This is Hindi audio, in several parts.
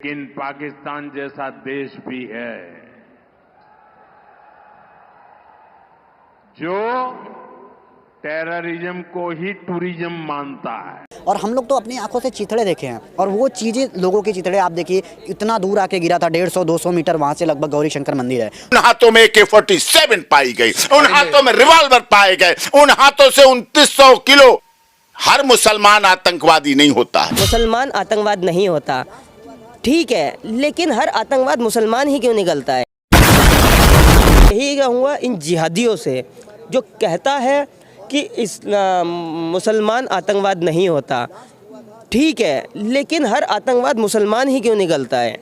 लेकिन पाकिस्तान जैसा देश भी है जो टेररिज्म को ही टूरिज्म मानता है। और हम लोग तो अपनी आंखों से चिथड़े देखे हैं और वो चीजें लोगों के चिथड़े आप देखिए इतना दूर आके गिरा था 150-200 मीटर वहां से लगभग गौरी शंकर मंदिर है। उन हाथों में AK-47 पाई गई, उन हाथों में रिवॉल्वर पाए गए, उन हाथों से 2900 किलो। हर मुसलमान आतंकवादी नहीं होता है। मुसलमान आतंकवाद नहीं होता, ठीक है, लेकिन हर आतंकवाद मुसलमान ही क्यों निकलता है? यही कहूँगा इन जिहादियों से जो कहता है कि मुसलमान आतंकवाद नहीं होता, ठीक है, लेकिन हर आतंकवाद मुसलमान ही क्यों निकलता है?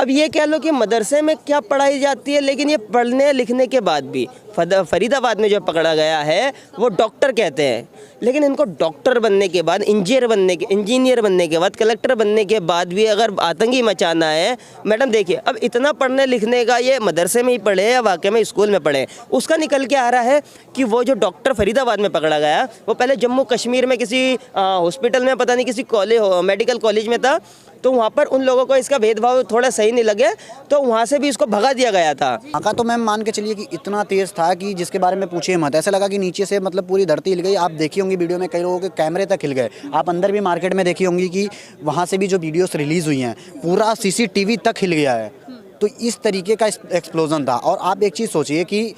अब ये कह लो कि मदरसे में क्या पढ़ाई जाती है, लेकिन ये पढ़ने लिखने के बाद भी फरीदाबाद में जो पकड़ा गया है वो डॉक्टर कहते हैं, लेकिन इनको डॉक्टर बनने के बाद इंजीनियर बनने के बाद कलेक्टर बनने के बाद भी अगर आतंकी मचाना है, मैडम देखिए अब इतना पढ़ने लिखने का ये मदरसे में ही पढ़े या वाकई में स्कूल में पढ़े, उसका निकल के आ रहा है कि वो जो डॉक्टर फरीदाबाद में पकड़ा गया वो पहले जम्मू कश्मीर में किसी हॉस्पिटल में पता नहीं किसी मेडिकल कॉलेज में था, तो वहाँ पर उन लोगों को इसका भेदभाव थोड़ा सही नहीं लगे तो वहाँ से भी इसको भगा दिया गया था। आका तो मैम मान के चलिए कि इतना तेज था कि जिसके बारे में पूछिए मत, ऐसा लगा कि नीचे से मतलब पूरी धरती हिल गई। आप देखी होंगी वीडियो में कई लोगों के कैमरे तक हिल गए। आप अंदर भी मार्केट में देखी होंगी कि वहाँ से भी जो वीडियोस रिलीज हुई हैं पूरा CCTV तक हिल गया है। तो इस तरीके का एक्सप्लोजन था। और आप एक चीज़ सोचिए कि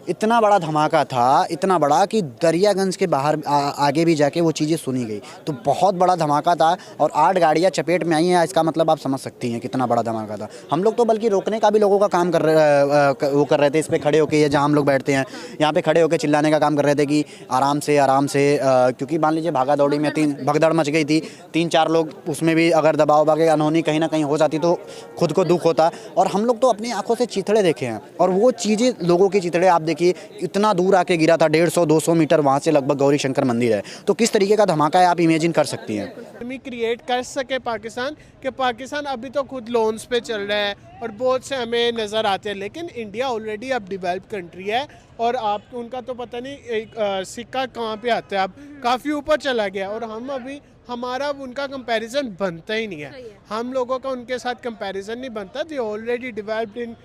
इतना बड़ा धमाका था, इतना बड़ा कि दरियागंज के बाहर आगे भी जाके वो चीज़ें सुनी गई। तो बहुत बड़ा धमाका था और 8 गाड़ियाँ चपेट में आई हैं। इसका मतलब आप समझ सकती हैं कितना बड़ा धमाका था। हम लोग तो बल्कि रोकने का भी लोगों का काम कर रहे थे। इस पर खड़े होकर या जहाँ हम लोग बैठते हैं यहाँ पे खड़े होकर चिल्लाने का काम कर रहे थे कि आराम से क्योंकि मान लीजिए भागा दौड़ी में भगदड़ मच गई थी। 3-4 लोग उसमें भी अगर दबाव बागे अनहोनी कहीं ना कहीं हो जाती तो खुद को दुख होता। और हम लोग तो अपनी आंखों से चिथड़े देखे हैं और वो चीज़ें लोगों के चिथड़े आप देखिए इतना दूर आके गिरा था 150-200 मीटर वहां से लगभग गौरी शंकर मंदिर है। तो किस तरीके का धमाका है आप इमेजिन कर सकती हैं। क्रिएट कर सके पाकिस्तान कि पाकिस्तान अभी तो खुद लोन्स पे चल रहा है और बहुत से हमें नज़र आते हैं, लेकिन इंडिया ऑलरेडी अब डेवलप कंट्री है और आप उनका तो पता नहीं सिक्का कहाँ पे आता है, अब काफ़ी ऊपर चला गया और हम अभी हमारा उनका कंपैरिजन बनता ही नहीं है। हम लोगों का उनके साथ कंपैरिजन नहीं बनता। They already developed in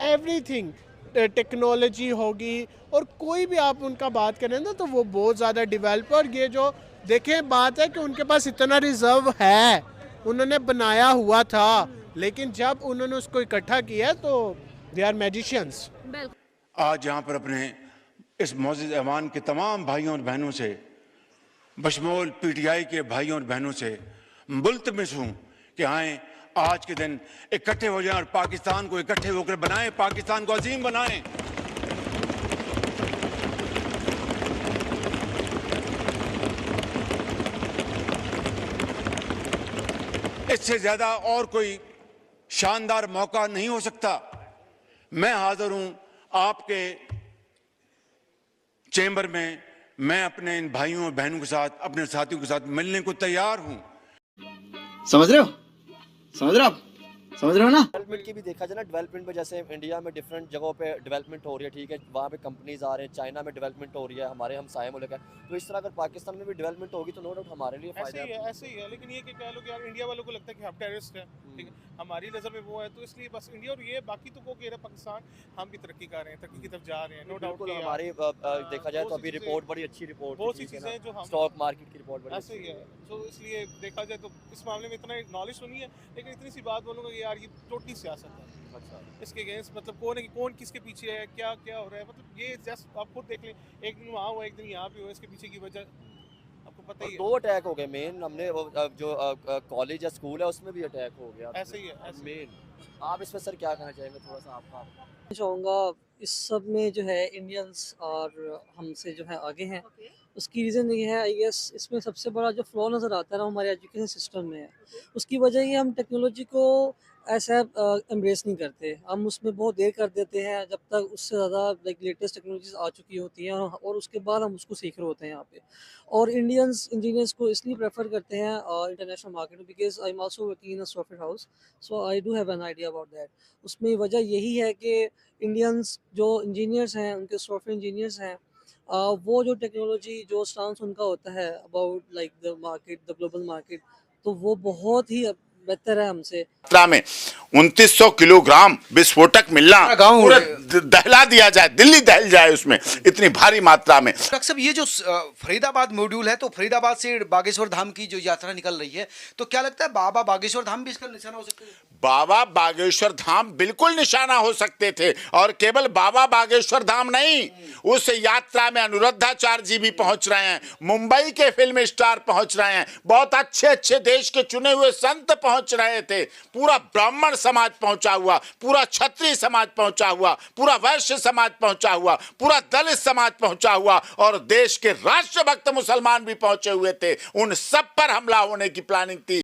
everything, technology होगी और कोई भी आप उनका बात करें ना तो वो बहुत ज़्यादा डेवलप। और ये जो देखें बात है कि उनके पास इतना रिजर्व है, उन्होंने बनाया हुआ था, लेकिन जब उन्होंने उसको इकट्ठा किया तो दे आर मैजिशियंस। आज यहाँ पर अपने इस मौजूद ऐवान के तमाम भाइयों और बहनों से, बशमूल PTI के भाइयों और बहनों से मुल्तमिस हूँ कि आए आज के दिन इकट्ठे हो जाएं और पाकिस्तान को इकट्ठे होकर बनाएं, पाकिस्तान को अजीम बनाएं। इससे ज्यादा और कोई शानदार मौका नहीं हो सकता। मैं हाजिर हूं आपके चेंबर में, मैं अपने इन भाइयों और बहनों के साथ, अपने साथियों के साथ मिलने को तैयार हूं। समझ रहे हो? समझ रहे हो आप? समझ रहे हो ना? डेवलपमेंट की भी देखा जाए ना, डेवलपमेंट में जैसे इंडिया में डिफरेंट जगहों पे डेवलपमेंट हो रही है, ठीक है, वहाँ पे कंपनीज आ रहे हैं, चाइना में डेवलपमेंट हो रही है, हमारे हमसाये मुल्क है, तो इस तरह अगर पाकिस्तान में भी डेवलपमेंट होगी तो नो डाउट हमारे लिए फायदा है। ऐसे ही है, लेकिन ये कि कह लो कि यार इंडिया वालों को लगता है कि हम टेररिस्ट हैं, ठीक है, हमारी नज़र में वो है, तो इसलिए बस इंडिया और ये बाकी तो वो कह रहे हैं पाकिस्तान हम भी तरक्की कर रहे हैं, तरक्की की तरफ जा रहे हैं, नो डाउट। हमारी देखा जाए तो अभी रिपोर्ट बड़ी अच्छी रिपोर्ट, बहुत सी चीज़ें जो हम स्टॉक मार्केट की रिपोर्ट बड़ी ऐसे ही है, तो इसलिए देखा जाए तो इस मामले में इतना नॉलेज तो नहीं है, लेकिन इतनी सी बात बोलूँगा कि यार ये टोटली सियासत है। अच्छा, इसके अगेंस्ट मतलब कौन किसके पीछे है, क्या क्या हो रहा है, मतलब ये जस्ट आप खुद देख लें, एक दिन वहाँ हुआ एक दिन यहाँ पे हुआ, इसके पीछे की वजह आपको पता ही है। 2 अटैक हो गए मेन, हमने जो कॉलेज या स्कूल है उसमें भी अटैक हो गया, ऐसे ही है मेन। आप इसमें सर क्या कहना चाहेंगे, थोड़ा सा आपका? चाहूँगा इस सब में जो है इंडियंस और हमसे जो है आगे हैं। उसकी रीज़न ये है आई गेस, इसमें सबसे बड़ा जो फ्लॉ नज़र आता है ना हमारे एजुकेशन सिस्टम में है, उसकी वजह ये हम टेक्नोलॉजी को ऐसा एम्ब्रेस नहीं करते। हम उसमें बहुत देर कर देते हैं जब तक उससे ज़्यादा लाइक लेटेस्ट टेक्नोलॉजीज आ चुकी होती हैं और उसके बाद हम उसको सीख रहे होते हैं यहाँ पे। और इंडियंस इंजीनियर्स को इसलिए प्रेफर करते हैं international market, because I am also working in a software house, so I do have an idea about that. उसमें वजह यही है कि इंडियंस जो इंजीनियर्स हैं, उनके सॉफ्टवेयर इंजीनियर्स हैं, वो जो टेक्नोलॉजी जो स्टांस उनका होता है about like the market, the global market, तो वो बहुत ही बेहतर है हमसे। मात्रा में 2900 किलोग्राम विस्फोटक मिलना गाँव पूरा दहला दिया जाए, दिल्ली दहल जाए उसमें, इतनी भारी मात्रा में। डॉक्टर साहब, ये जो फरीदाबाद मॉड्यूल है, तो फरीदाबाद से बागेश्वर धाम की जो यात्रा निकल रही है, तो क्या लगता है बाबा बागेश्वर धाम भी इसका निशाना हो सकता है? बाबा बागेश्वर धाम बिल्कुल निशाना हो सकते थे, और केवल बाबा बागेश्वर धाम नहीं, उस यात्रा में अनुरुद्धाचार्य जी भी पहुंच रहे हैं, मुंबई के फिल्म स्टार पहुंच रहे हैं, बहुत अच्छे अच्छे देश के चुने हुए संत पहुंच रहे थे, पूरा ब्राह्मण समाज पहुंचा हुआ, पूरा क्षत्रिय समाज पहुंचा हुआ, पूरा वैश्य समाज पहुंचा हुआ, पूरा दलित समाज पहुंचा हुआ, और देश के राष्ट्रभक्त मुसलमान भी पहुंचे हुए थे। उन सब पर हमला होने की प्लानिंग थी।